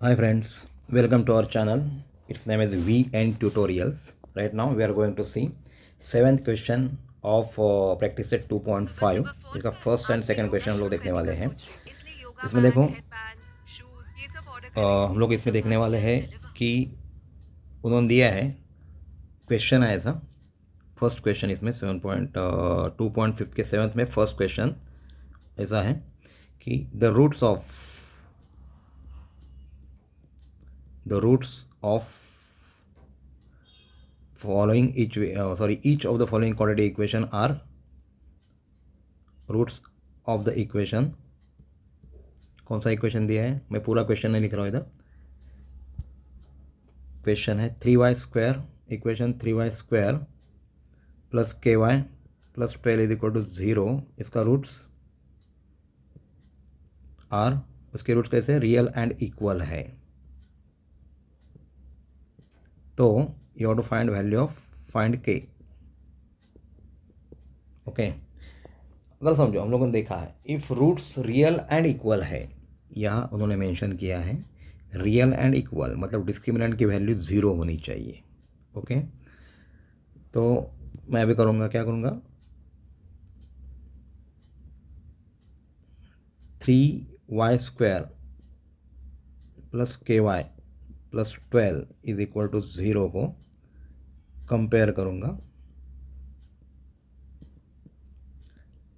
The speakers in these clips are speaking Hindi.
Hi friends, welcome to our channel. Its name is VN Tutorials. Right now we are going to see seventh question of practice set 2.5. इसका फर्स्ट एंड सेकंड क्वेश्चन हम लोग देखने वाले हैं. इसमें देखो हम लोग इसमें देखने वाले हैं कि उन्होंने दिया है क्वेश्चन है ऐसा. फर्स्ट क्वेश्चन इसमें 7.2.5 के सेवन्थ में फर्स्ट क्वेश्चन ऐसा है कि the roots of following each of the following quadratic equation are roots of the equation. कौन सा इक्वेशन दिया है, मैं पूरा क्वेश्चन नहीं लिख रहा हूँ इधर. क्वेश्चन है 3y² equation 3y² plus ky plus 12 is equal to 0. इसका रूट्स आर, उसके रूट्स कैसे रियल एंड इक्वल है. तो you have to find value of find K. Okay, अगर समझो हम लोगों ने देखा है if roots real and equal है, यहाँ उन्होंने मेंशन किया है रियल एंड इक्वल मतलब डिस्क्रिमिनेंट की वैल्यू 0 होनी चाहिए. ओके, तो मैं अभी करूँगा, क्या करूँगा, 3y² plus ky plus 12 is equal to 0 को कंपेयर करूँगा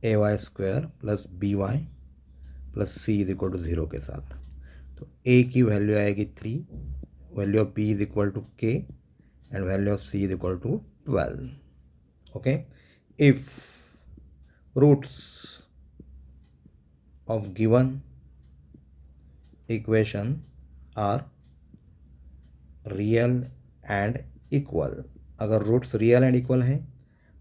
ay² plus by plus c is equal to 0 के साथ. तो a की वैल्यू आएगी 3, value of b is equal to k and value of c is equal to 12. Okay, if roots of given equation are real and equal, अगर रूट्स रियल एंड इक्वल हैं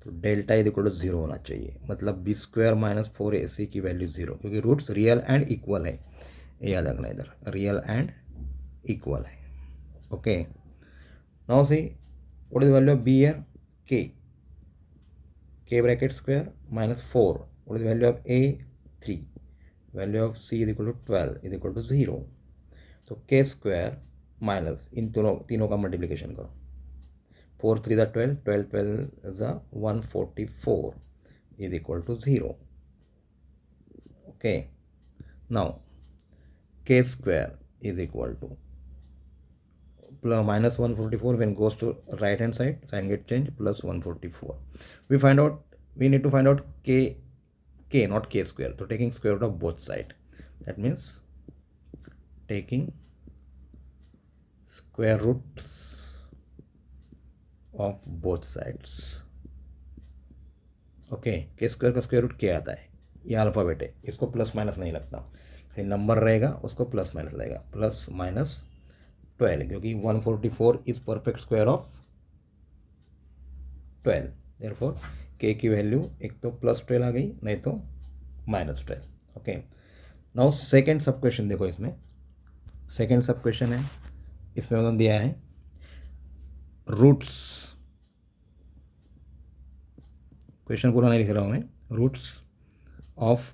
तो डेल्टा इज इक्वल टू 0 होना चाहिए, मतलब b² माइनस 4ac की वैल्यू 0, क्योंकि रूट्स रियल एंड इक्वल है. याद रखना इधर रियल एंड इक्वल है. Okay, now see what is value of b here k bracket square minus 4. What is value of a 3, value of c is equal to 12 is equal to 0. तो k² माइनस इन तीनों का मल्टीप्लिकेशन करो. 4 3 12, 12 12 144 is equal to 0. Okay, now k² is equal to minus 144 when goes to right hand side, sign get change, plus 144. We need to find out k not k². So taking square root of both side, that means taking square roots of both sides. Okay, k² का स्क्वायर रूट क्या आता है, ये अल्फ़ाबेट है, इसको प्लस माइनस नहीं लगता, खाली नंबर रहेगा उसको प्लस माइनस लगेगा. प्लस माइनस 12, क्योंकि 144 is perfect square of 12. Therefore k की वैल्यू एक तो प्लस 12 आ गई, नहीं तो माइनस 12. ओके, नाउ सेकेंड सब क्वेश्चन देखो. इसमें सेकेंड सब क्वेश्चन है, इसमें उन्होंने दिया है रूट्स, क्वेश्चन पूरा नहीं लिख रहा हूँ मैं, roots of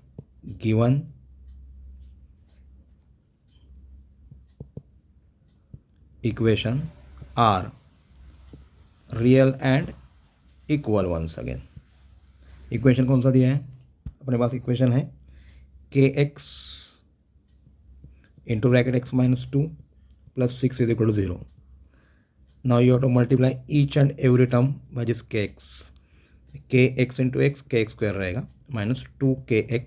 given equation are real and equal. Once again equation कौन सा दिया है, अपने पास इक्वेशन है kx into bracket x minus 2 plus 6 is equal to 0. Now you have to multiply each and every term by this kx into x k² रहेगा minus 2kx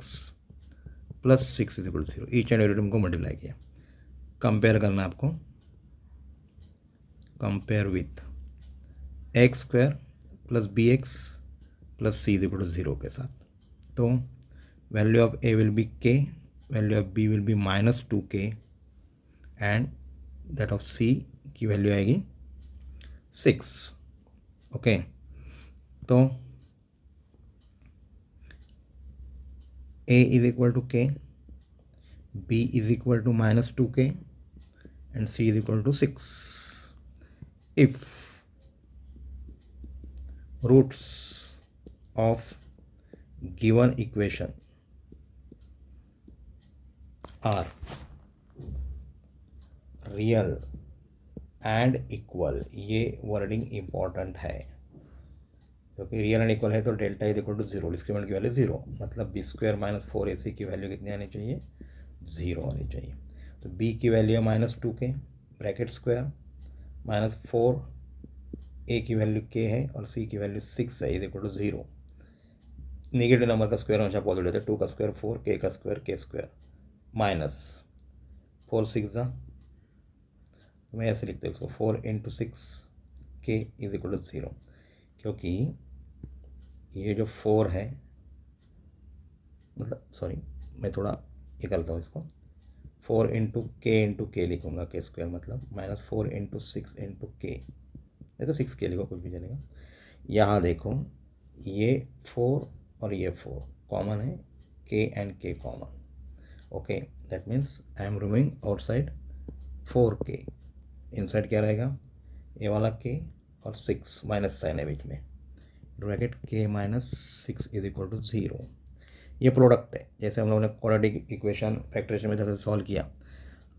plus 6 is equal to 0. Each and every term को मल्टीप्लाई किया, कंपेयर करना आपको, compare with x² plus bx plus c is equal to 0 के साथ. तो value of a will be k, value of b will be minus 2k and that of c की वैल्यू आएगी 6. ओके, तो a is equal to k, b is equal to minus 2k and c is equal to 6. If roots of given equation are real and equal, ये वर्डिंग इम्पॉर्टेंट है क्योंकि रियल एंड इक्वल है तो delta is equal to zero, discriminant की वैल्यू जीरो, मतलब बी स्क्वायर माइनस 4ac की वैल्यू कितनी आनी चाहिए, जीरो आनी चाहिए। तो b की वैल्यू है -2k bracket square minus 4a की वैल्यू k है और c की वैल्यू 6 है, is equal to zero. Negative number का स्क्वायर हमेशा पॉजिटिव होता है, 2 का स्क्वायर 4, k का स्क्वायर k स्क्वायर माइनस 4 6 मैं ऐसे लिखता हूँ इसको 4 into 6 k is equal to zero, क्योंकि ये जो 4 है, मतलब सॉरी मैं थोड़ा ये करता हूँ इसको, 4 इंटू के लिखूँगा, के स्क्वायर मतलब -4 इंटू 6 इंटू के, नहीं तो 6k लिखो कुछ भी चलेगा। यहाँ देखो ये 4 और ये 4 कॉमन है, k and k common, okay that means I am removing outside 4k, inside क्या रहेगा, ये वाला k और 6 माइनस साइन है बीच में, bracket k minus 6 is equal to zero. ये प्रोडक्ट है, जैसे हम लोगों ने क्वाड्रेटिक इक्वेशन फैक्टराइजेशन मेथड से सॉल्व किया,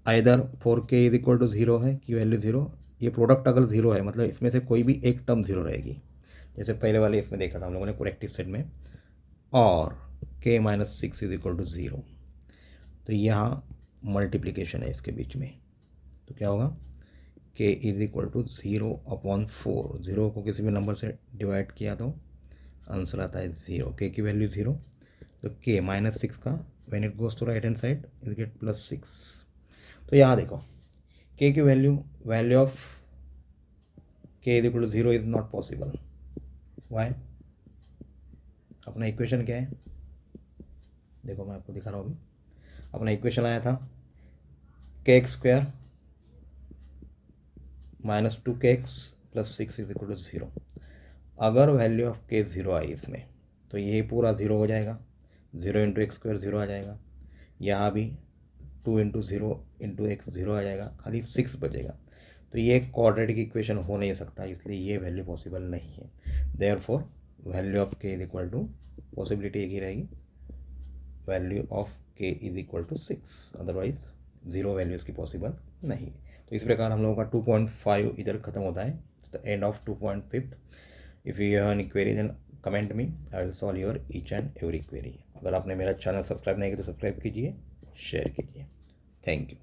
either 4k is equal to zero है की वैल्यू जीरो, ये प्रोडक्ट अगर जीरो है मतलब इसमें से कोई भी एक टर्म जीरो रहेगी, जैसे पहले वाले इसमें देखा था हम लोगों ने प्रैक्टिस सेट में, और k minus 6 is equal to zero, तो यहाँ मल्टीप्लिकेशन है इसके बीच में, तो क्या होगा, k is equal to 0/4, zero को किसी भी नंबर से डिवाइड किया तो आंसर आता है ज़ीरो, k की वैल्यू ज़ीरो, तो k -6 का when it goes to right hand side is get +6। तो यहाँ देखो k की value of k is equal to zero is not possible, why, अपना इक्वेशन क्या है, देखो मैं आपको दिखा रहा हूँ अभी, अपना इक्वेशन आया था kx² -2kx + 6 is equal to zero. अगर वैल्यू ऑफ k ज़ीरो आई इसमें तो ये पूरा ज़ीरो हो जाएगा, 0 इंटू एक्स स्क्वायर ज़ीरो आ जाएगा, यहाँ भी 2 into zero into x zero आ जाएगा, खाली 6 बचेगा, तो ये एक क्वाड्रेटिक इक्वेशन हो नहीं सकता, इसलिए ये वैल्यू पॉसिबल नहीं है। Therefore value of k is equal to, possibility एक ही रहेगी, value of k is equal to 6, otherwise zero value इसकी पॉसिबल नहीं। तो इस प्रकार हम लोगों का 2.5 इधर ख़त्म होता है, the end of 2.5। If you have any query then comment me, I will solve your each and every query. अगर आपने मेरा चैनल सब्सक्राइब नहीं किया तो सब्सक्राइब कीजिए, शेयर कीजिए। Thank you.